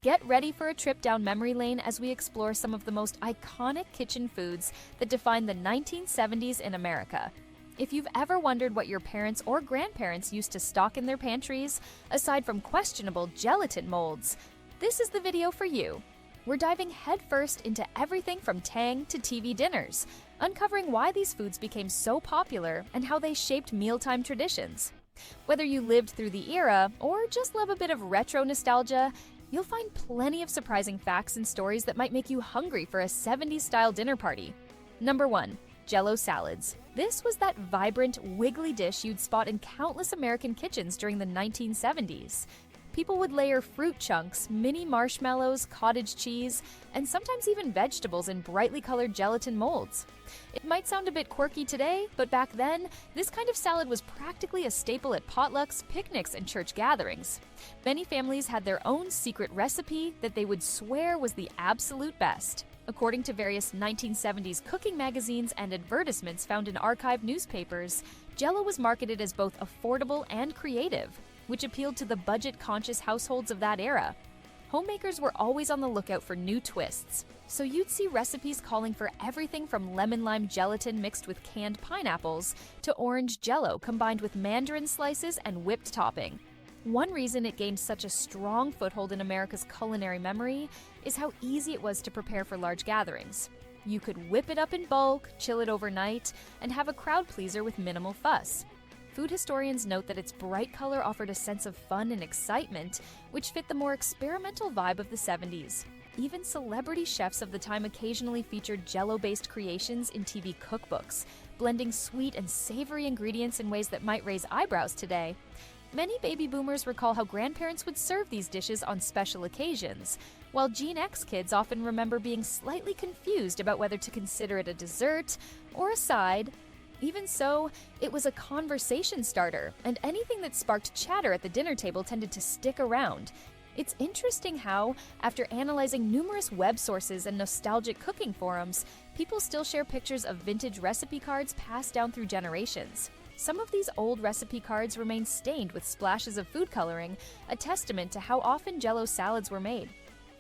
Get ready for a trip down memory lane as we explore some of the most iconic kitchen foods that defined the 1970s in America. If you've ever wondered what your parents or grandparents used to stock in their pantries, aside from questionable gelatin molds, this is the video for you. We're diving headfirst into everything from Tang to TV dinners, uncovering why these foods became so popular and how they shaped mealtime traditions. Whether you lived through the era or just love a bit of retro nostalgia, you'll find plenty of surprising facts and stories that might make you hungry for a 70s-style dinner party. Number 1. Jell-O salads. This was that vibrant, wiggly dish you'd spot in countless American kitchens during the 1970s. People would layer fruit chunks, mini marshmallows, cottage cheese, and sometimes even vegetables in brightly colored gelatin molds. It might sound a bit quirky today, but back then, this kind of salad was practically a staple at potlucks, picnics, and church gatherings. Many families had their own secret recipe that they would swear was the absolute best. According to various 1970s cooking magazines and advertisements found in archived newspapers, Jell-O was marketed as both affordable and creative, which appealed to the budget-conscious households of that era. Homemakers were always on the lookout for new twists, so you'd see recipes calling for everything from lemon-lime gelatin mixed with canned pineapples to orange Jell-O combined with mandarin slices and whipped topping. One reason it gained such a strong foothold in America's culinary memory is how easy it was to prepare for large gatherings. You could whip it up in bulk, chill it overnight, and have a crowd pleaser with minimal fuss. Food historians note that its bright color offered a sense of fun and excitement, which fit the more experimental vibe of the 70s. Even celebrity chefs of the time occasionally featured Jell-O-based creations in TV cookbooks, blending sweet and savory ingredients in ways that might raise eyebrows today. Many baby boomers recall how grandparents would serve these dishes on special occasions, while Gen X kids often remember being slightly confused about whether to consider it a dessert or a side. Even so, it was a conversation starter, and anything that sparked chatter at the dinner table tended to stick around. It's interesting how, after analyzing numerous web sources and nostalgic cooking forums, people still share pictures of vintage recipe cards passed down through generations. Some of these old recipe cards remain stained with splashes of food coloring, a testament to how often Jell-O salads were made.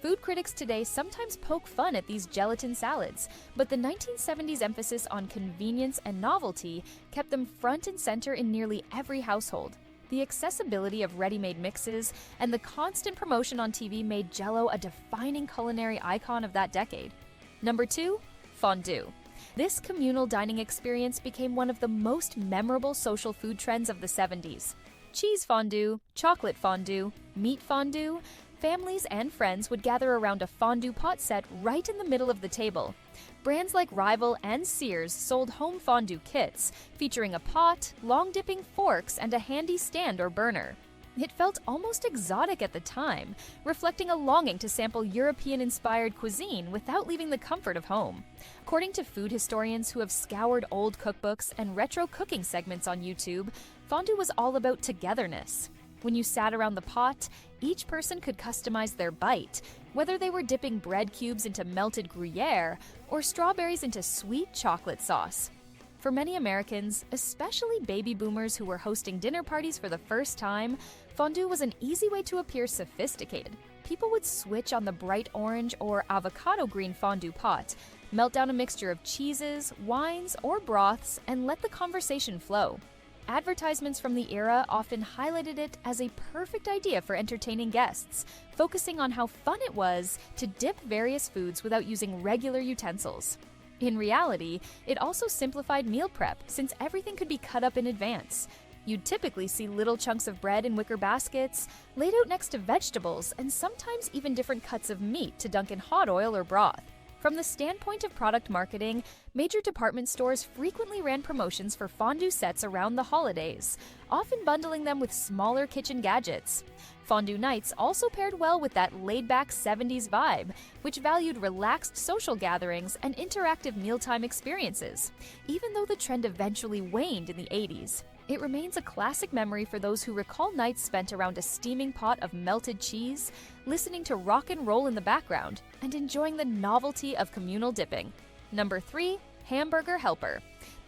Food critics today sometimes poke fun at these gelatin salads, but the 1970s emphasis on convenience and novelty kept them front and center in nearly every household. The accessibility of ready-made mixes and the constant promotion on TV made Jell-O a defining culinary icon of that decade. Number 2. Fondue. This communal dining experience became one of the most memorable social food trends of the 70s. Cheese fondue, chocolate fondue, meat fondue. Families and friends would gather around a fondue pot set right in the middle of the table. Brands like Rival and Sears sold home fondue kits, featuring a pot, long-dipping forks, and a handy stand or burner. It felt almost exotic at the time, reflecting a longing to sample European-inspired cuisine without leaving the comfort of home. According to food historians who have scoured old cookbooks and retro cooking segments on YouTube, fondue was all about togetherness. When you sat around the pot, each person could customize their bite, whether they were dipping bread cubes into melted Gruyere or strawberries into sweet chocolate sauce. For many Americans, especially baby boomers who were hosting dinner parties for the first time, fondue was an easy way to appear sophisticated. People would switch on the bright orange or avocado green fondue pot, melt down a mixture of cheeses, wines, or broths, and let the conversation flow. Advertisements from the era often highlighted it as a perfect idea for entertaining guests, focusing on how fun it was to dip various foods without using regular utensils. In reality, it also simplified meal prep since everything could be cut up in advance. You'd typically see little chunks of bread in wicker baskets, laid out next to vegetables, and sometimes even different cuts of meat to dunk in hot oil or broth. From the standpoint of product marketing, major department stores frequently ran promotions for fondue sets around the holidays, often bundling them with smaller kitchen gadgets. Fondue nights also paired well with that laid-back 70s vibe, which valued relaxed social gatherings and interactive mealtime experiences. Even though the trend eventually waned in the 80s, it remains a classic memory for those who recall nights spent around a steaming pot of melted cheese, listening to rock and roll in the background, and enjoying the novelty of communal dipping. Number 3. Hamburger helper.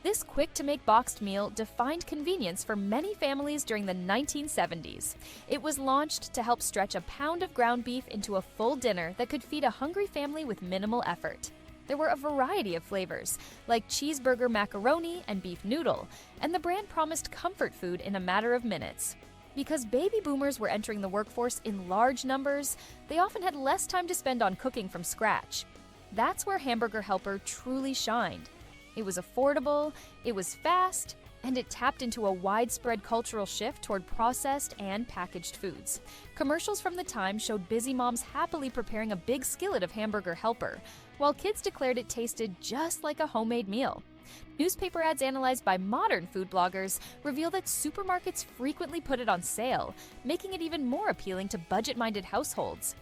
This quick-to-make boxed meal defined convenience for many families during the 1970s. It was launched to help stretch a pound of ground beef into a full dinner that could feed a hungry family with minimal effort. There were a variety of flavors, like cheeseburger macaroni and beef noodle, and the brand promised comfort food in a matter of minutes. Because baby boomers were entering the workforce in large numbers, they often had less time to spend on cooking from scratch. That's where Hamburger Helper truly shined. It was affordable, it was fast, and it tapped into a widespread cultural shift toward processed and packaged foods. Commercials from the time showed busy moms happily preparing a big skillet of Hamburger Helper, while kids declared it tasted just like a homemade meal. Newspaper ads analyzed by modern food bloggers reveal that supermarkets frequently put it on sale, making it even more appealing to budget-minded households.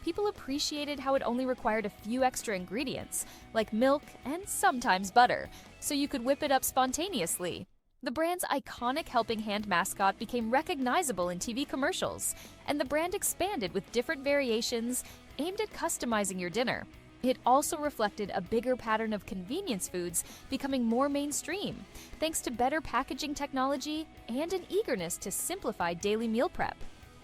People appreciated how it only required a few extra ingredients, like milk and sometimes butter, so you could whip it up spontaneously. The brand's iconic helping hand mascot became recognizable in TV commercials, and the brand expanded with different variations aimed at customizing your dinner. It also reflected a bigger pattern of convenience foods becoming more mainstream, thanks to better packaging technology and an eagerness to simplify daily meal prep.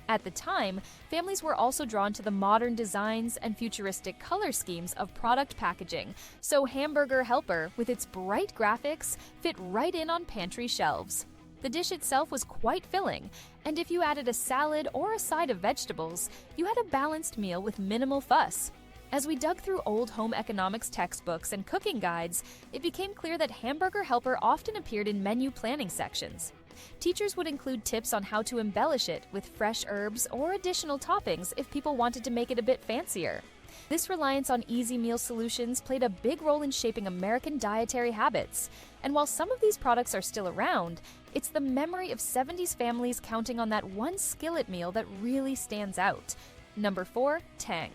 At the time, families were also drawn to the modern designs and futuristic color schemes of product packaging, so Hamburger Helper, with its bright graphics, fit right in on pantry shelves. The dish itself was quite filling, and if you added a salad or a side of vegetables, you had a balanced meal with minimal fuss. As we dug through old home economics textbooks and cooking guides, it became clear that Hamburger Helper often appeared in menu planning sections. Teachers would include tips on how to embellish it with fresh herbs or additional toppings if people wanted to make it a bit fancier. This reliance on easy meal solutions played a big role in shaping American dietary habits. And while some of these products are still around, it's the memory of 70s families counting on that one skillet meal that really stands out. Number 4, Tang.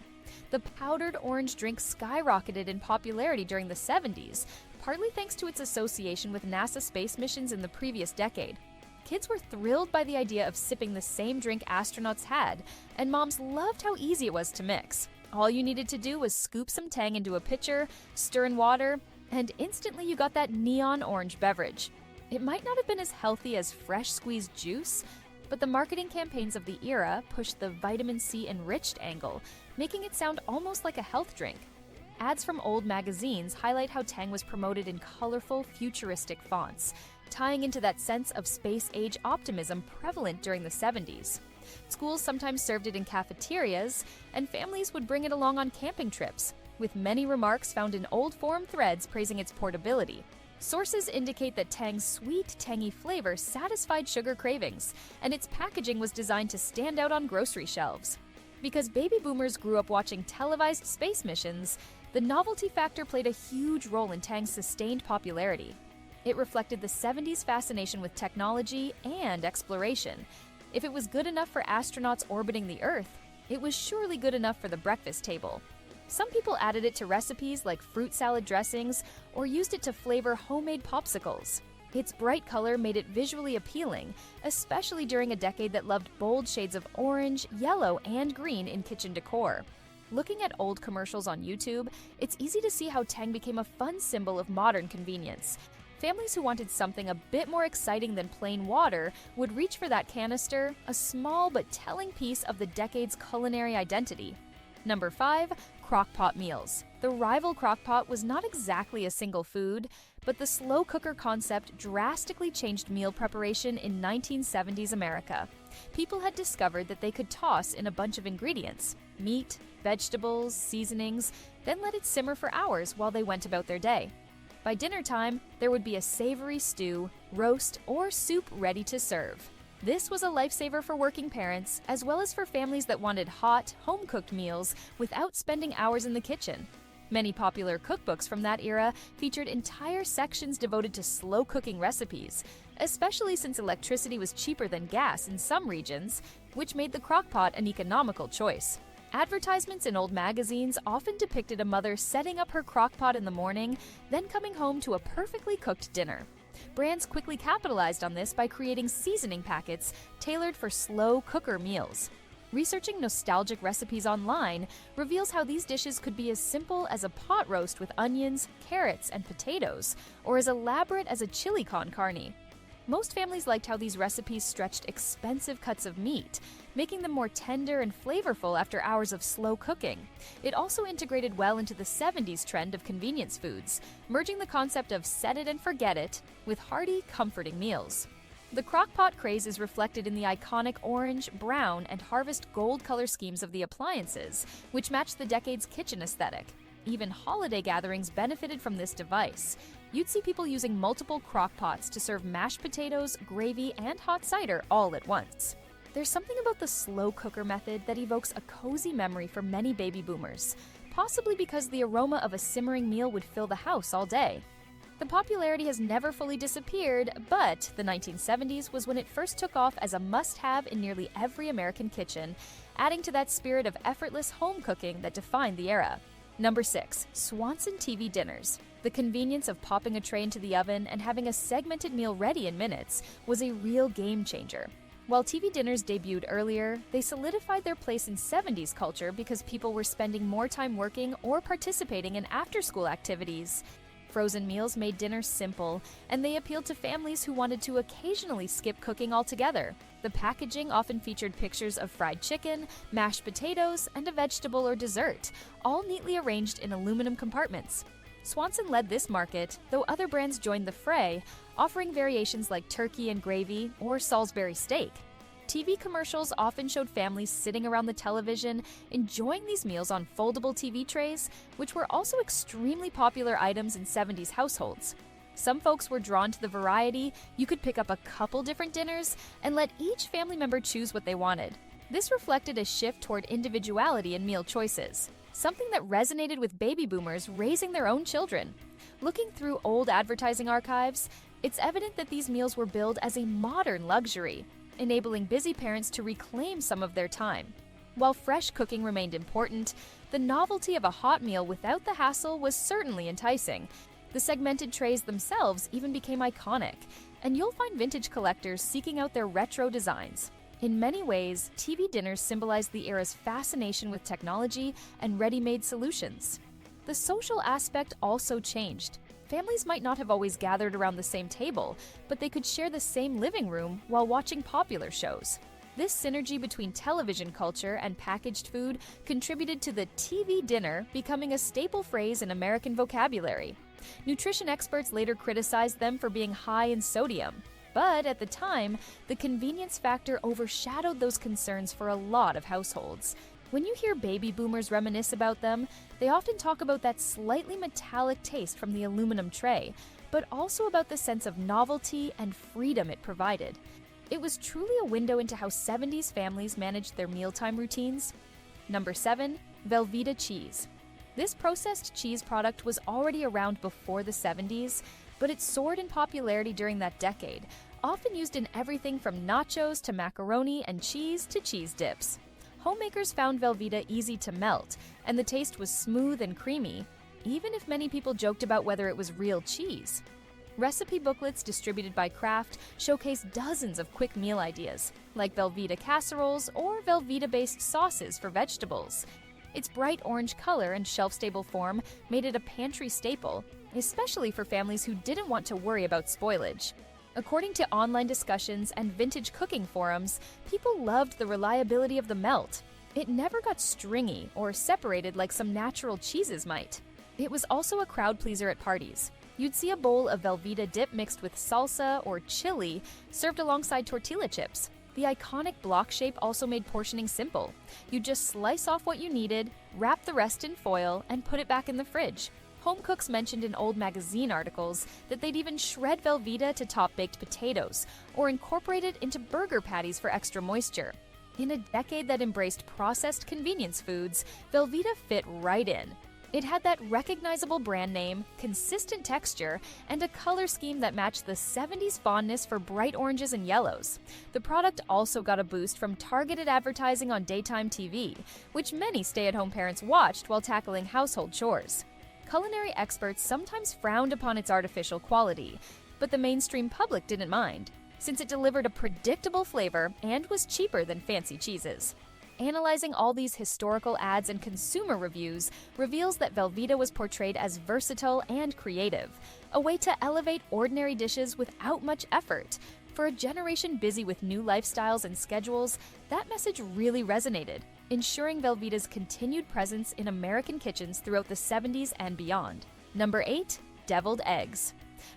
The powdered orange drink skyrocketed in popularity during the 70s, partly thanks to its association with NASA space missions in the previous decade. Kids were thrilled by the idea of sipping the same drink astronauts had, and moms loved how easy it was to mix. All you needed to do was scoop some Tang into a pitcher, stir in water, and instantly you got that neon orange beverage. It might not have been as healthy as fresh squeezed juice, but the marketing campaigns of the era pushed the vitamin C enriched angle, making it sound almost like a health drink. Ads from old magazines highlight how Tang was promoted in colorful, futuristic fonts, tying into that sense of space-age optimism prevalent during the 70s. Schools sometimes served it in cafeterias, and families would bring it along on camping trips, with many remarks found in old forum threads praising its portability. Sources indicate that Tang's sweet, tangy flavor satisfied sugar cravings, and its packaging was designed to stand out on grocery shelves. Because baby boomers grew up watching televised space missions, the novelty factor played a huge role in Tang's sustained popularity. It reflected the 70s fascination with technology and exploration. If it was good enough for astronauts orbiting the Earth, it was surely good enough for the breakfast table. Some people added it to recipes like fruit salad dressings or used it to flavor homemade popsicles. Its bright color made it visually appealing, especially during a decade that loved bold shades of orange, yellow, and green in kitchen decor. Looking at old commercials on YouTube, it's easy to see how Tang became a fun symbol of modern convenience. Families who wanted something a bit more exciting than plain water would reach for that canister, a small but telling piece of the decade's culinary identity. Number 5, crockpot meals. The rival crockpot was not exactly a single food, but the slow cooker concept drastically changed meal preparation in 1970s America. People had discovered that they could toss in a bunch of ingredients: meat, vegetables, seasonings, then let it simmer for hours while they went about their day. By dinner time, there would be a savory stew, roast, or soup ready to serve. This was a lifesaver for working parents, as well as for families that wanted hot, home-cooked meals without spending hours in the kitchen. Many popular cookbooks from that era featured entire sections devoted to slow-cooking recipes, especially since electricity was cheaper than gas in some regions, which made the crockpot an economical choice. Advertisements in old magazines often depicted a mother setting up her crockpot in the morning, then coming home to a perfectly cooked dinner. Brands quickly capitalized on this by creating seasoning packets tailored for slow cooker meals. Researching nostalgic recipes online reveals how these dishes could be as simple as a pot roast with onions, carrots, and potatoes, or as elaborate as a chili con carne. Most families liked how these recipes stretched expensive cuts of meat, making them more tender and flavorful after hours of slow cooking. It also integrated well into the 70s trend of convenience foods, merging the concept of set it and forget it with hearty, comforting meals. The crock-pot craze is reflected in the iconic orange, brown, and harvest gold color schemes of the appliances, which match the decade's kitchen aesthetic. Even holiday gatherings benefited from this device. You'd see people using multiple crock-pots to serve mashed potatoes, gravy, and hot cider all at once. There's something about the slow cooker method that evokes a cozy memory for many baby boomers, possibly because the aroma of a simmering meal would fill the house all day. The popularity has never fully disappeared, but the 1970s was when it first took off as a must-have in nearly every American kitchen, adding to that spirit of effortless home cooking that defined the era. Number 6. Swanson TV dinners. The convenience of popping a tray into the oven and having a segmented meal ready in minutes was a real game changer. While TV dinners debuted earlier, they solidified their place in 70s culture because people were spending more time working or participating in after-school activities. Frozen meals made dinner simple, and they appealed to families who wanted to occasionally skip cooking altogether. The packaging often featured pictures of fried chicken, mashed potatoes, and a vegetable or dessert, all neatly arranged in aluminum compartments. Swanson led this market, though other brands joined the fray, offering variations like turkey and gravy or Salisbury steak. TV commercials often showed families sitting around the television, enjoying these meals on foldable TV trays, which were also extremely popular items in 70s households. Some folks were drawn to the variety. You could pick up a couple different dinners and let each family member choose what they wanted. This reflected a shift toward individuality in meal choices, something that resonated with baby boomers raising their own children. Looking through old advertising archives, it's evident that these meals were billed as a modern luxury, enabling busy parents to reclaim some of their time. While fresh cooking remained important, the novelty of a hot meal without the hassle was certainly enticing. The segmented trays themselves even became iconic, and you'll find vintage collectors seeking out their retro designs. In many ways, TV dinners symbolized the era's fascination with technology and ready-made solutions. The social aspect also changed. Families might not have always gathered around the same table, but they could share the same living room while watching popular shows. This synergy between television culture and packaged food contributed to the TV dinner becoming a staple phrase in American vocabulary. Nutrition experts later criticized them for being high in sodium, but at the time, the convenience factor overshadowed those concerns for a lot of households. When you hear baby boomers reminisce about them, they often talk about that slightly metallic taste from the aluminum tray, but also about the sense of novelty and freedom it provided. It was truly a window into how 70s families managed their mealtime routines. Number 7. Velveeta cheese. This processed cheese product was already around before the 70s, but it soared in popularity during that decade, often used in everything from nachos to macaroni and cheese to cheese dips. Homemakers found Velveeta easy to melt, and the taste was smooth and creamy, even if many people joked about whether it was real cheese. Recipe booklets distributed by Kraft showcase dozens of quick meal ideas, like Velveeta casseroles or Velveeta-based sauces for vegetables. Its bright orange color and shelf-stable form made it a pantry staple, especially for families who didn't want to worry about spoilage. According to online discussions and vintage cooking forums, people loved the reliability of the melt. It never got stringy or separated like some natural cheeses might. It was also a crowd pleaser at parties. You'd see a bowl of Velveeta dip mixed with salsa or chili served alongside tortilla chips. The iconic block shape also made portioning simple. You'd just slice off what you needed, wrap the rest in foil, and put it back in the fridge. Home cooks mentioned in old magazine articles that they'd even shred Velveeta to top baked potatoes or incorporate it into burger patties for extra moisture. In a decade that embraced processed convenience foods, Velveeta fit right in. It had that recognizable brand name, consistent texture, and a color scheme that matched the 70s fondness for bright oranges and yellows. The product also got a boost from targeted advertising on daytime TV, which many stay-at-home parents watched while tackling household chores. Culinary experts sometimes frowned upon its artificial quality, but the mainstream public didn't mind, since it delivered a predictable flavor and was cheaper than fancy cheeses. Analyzing all these historical ads and consumer reviews reveals that Velveeta was portrayed as versatile and creative, a way to elevate ordinary dishes without much effort. For a generation busy with new lifestyles and schedules, that message really resonated, ensuring Velveeta's continued presence in American kitchens throughout the 70s and beyond. Number 8. Deviled eggs.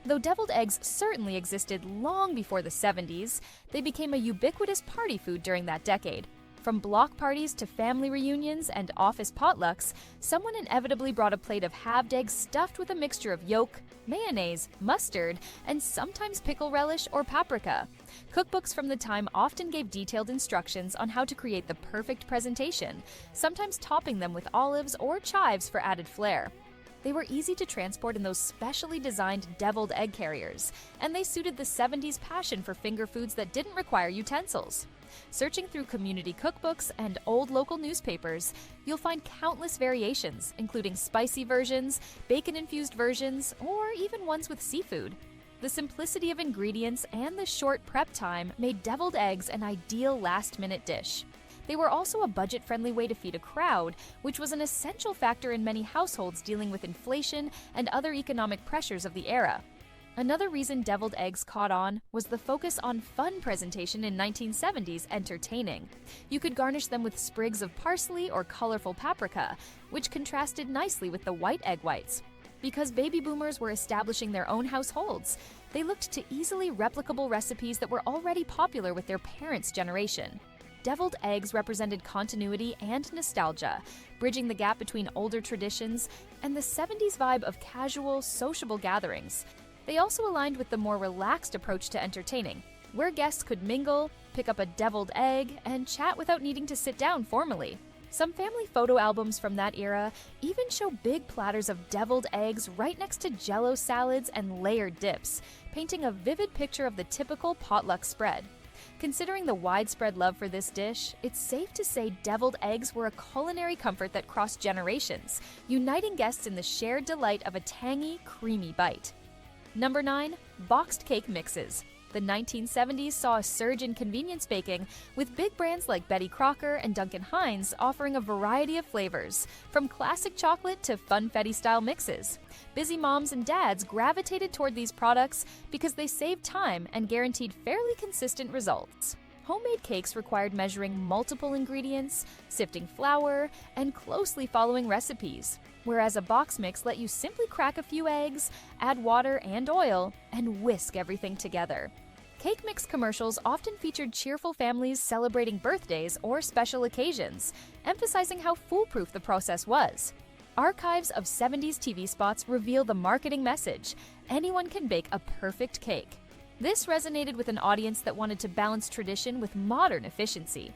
Though deviled eggs certainly existed long before the 70s, they became a ubiquitous party food during that decade. From block parties to family reunions and office potlucks, someone inevitably brought a plate of halved eggs stuffed with a mixture of yolk, mayonnaise, mustard, and sometimes pickle relish or paprika. Cookbooks from the time often gave detailed instructions on how to create the perfect presentation, sometimes topping them with olives or chives for added flair. They were easy to transport in those specially designed deviled egg carriers, and they suited the 70s passion for finger foods that didn't require utensils. Searching through community cookbooks and old local newspapers, you'll find countless variations, including spicy versions, bacon-infused versions, or even ones with seafood. The simplicity of ingredients and the short prep time made deviled eggs an ideal last-minute dish. They were also a budget-friendly way to feed a crowd, which was an essential factor in many households dealing with inflation and other economic pressures of the era. Another reason deviled eggs caught on was the focus on fun presentation in 1970s entertaining. You could garnish them with sprigs of parsley or colorful paprika, which contrasted nicely with the white egg whites. Because baby boomers were establishing their own households, they looked to easily replicable recipes that were already popular with their parents' generation. Deviled eggs represented continuity and nostalgia, bridging the gap between older traditions and the 70s vibe of casual, sociable gatherings. They also aligned with the more relaxed approach to entertaining, where guests could mingle, pick up a deviled egg, and chat without needing to sit down formally. Some family photo albums from that era even show big platters of deviled eggs right next to Jell-O salads and layered dips, painting a vivid picture of the typical potluck spread. Considering the widespread love for this dish, it's safe to say deviled eggs were a culinary comfort that crossed generations, uniting guests in the shared delight of a tangy, creamy bite. Number 9. Boxed cake mixes. The 1970s saw a surge in convenience baking, with big brands like Betty Crocker and Duncan Hines offering a variety of flavors, from classic chocolate to funfetti-style mixes. Busy moms and dads gravitated toward these products because they saved time and guaranteed fairly consistent results. Homemade cakes required measuring multiple ingredients, sifting flour, and closely following recipes, whereas a box mix let you simply crack a few eggs, add water and oil, and whisk everything together. Cake mix commercials often featured cheerful families celebrating birthdays or special occasions, emphasizing how foolproof the process was. Archives of 70s TV spots reveal the marketing message: anyone can bake a perfect cake. This resonated with an audience that wanted to balance tradition with modern efficiency.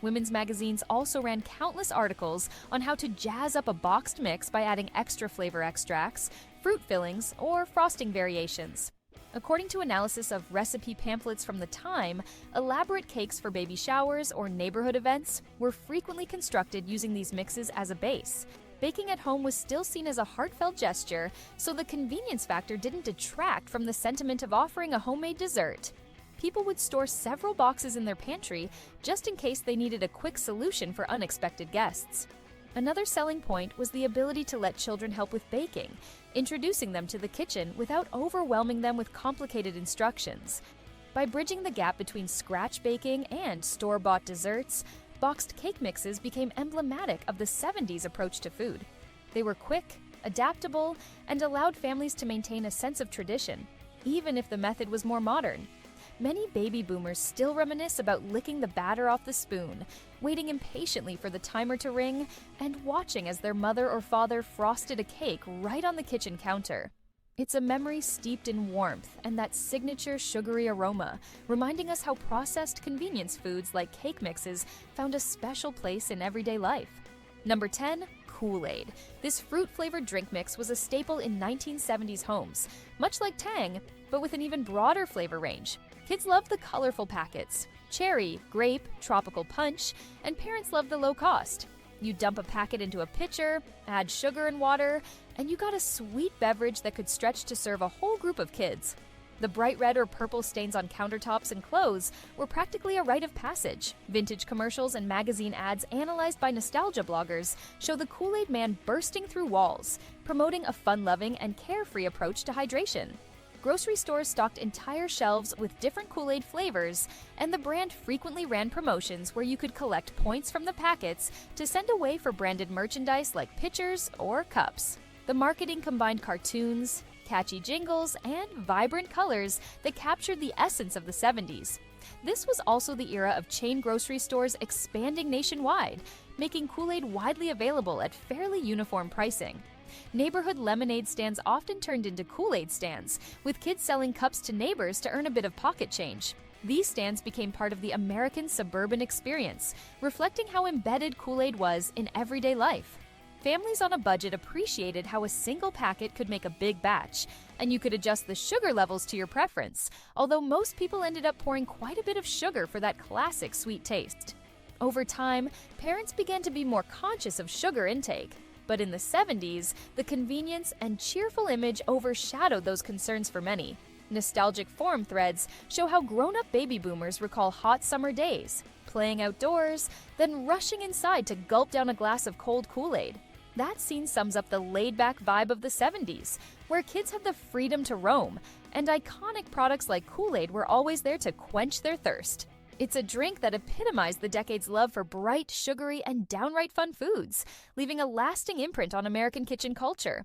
Women's magazines also ran countless articles on how to jazz up a boxed mix by adding extra flavor extracts, fruit fillings, or frosting variations. According to analysis of recipe pamphlets from the time, elaborate cakes for baby showers or neighborhood events were frequently constructed using these mixes as a base. Baking at home was still seen as a heartfelt gesture, so the convenience factor didn't detract from the sentiment of offering a homemade dessert. People would store several boxes in their pantry just in case they needed a quick solution for unexpected guests. Another selling point was the ability to let children help with baking, introducing them to the kitchen without overwhelming them with complicated instructions. By bridging the gap between scratch baking and store-bought desserts, boxed cake mixes became emblematic of the 70s approach to food. They were quick, adaptable, and allowed families to maintain a sense of tradition, even if the method was more modern. Many baby boomers still reminisce about licking the batter off the spoon, waiting impatiently for the timer to ring, and watching as their mother or father frosted a cake right on the kitchen counter. It's a memory steeped in warmth and that signature sugary aroma, reminding us how processed convenience foods like cake mixes found a special place in everyday life. Number 10. Kool-Aid. This fruit-flavored drink mix was a staple in 1970s homes, much like Tang, but with an even broader flavor range. Kids loved the colorful packets: cherry, grape, tropical punch, and parents loved the low cost. You dump a packet into a pitcher, add sugar and water, and you got a sweet beverage that could stretch to serve a whole group of kids. The bright red or purple stains on countertops and clothes were practically a rite of passage. Vintage commercials and magazine ads analyzed by nostalgia bloggers show the Kool-Aid Man bursting through walls, promoting a fun-loving and carefree approach to hydration. Grocery stores stocked entire shelves with different Kool-Aid flavors, and the brand frequently ran promotions where you could collect points from the packets to send away for branded merchandise like pitchers or cups. The marketing combined cartoons, catchy jingles, and vibrant colors that captured the essence of the 70s. This was also the era of chain grocery stores expanding nationwide, making Kool-Aid widely available at fairly uniform pricing. Neighborhood lemonade stands often turned into Kool-Aid stands, with kids selling cups to neighbors to earn a bit of pocket change. These stands became part of the American suburban experience, reflecting how embedded Kool-Aid was in everyday life. Families on a budget appreciated how a single packet could make a big batch, and you could adjust the sugar levels to your preference, although most people ended up pouring quite a bit of sugar for that classic sweet taste. Over time, parents began to be more conscious of sugar intake. But in the 70s, the convenience and cheerful image overshadowed those concerns for many. Nostalgic forum threads show how grown-up baby boomers recall hot summer days, playing outdoors, then rushing inside to gulp down a glass of cold Kool-Aid. That scene sums up the laid-back vibe of the 70s, where kids had the freedom to roam, and iconic products like Kool-Aid were always there to quench their thirst. It's a drink that epitomized the decade's love for bright, sugary, and downright fun foods, leaving a lasting imprint on American kitchen culture.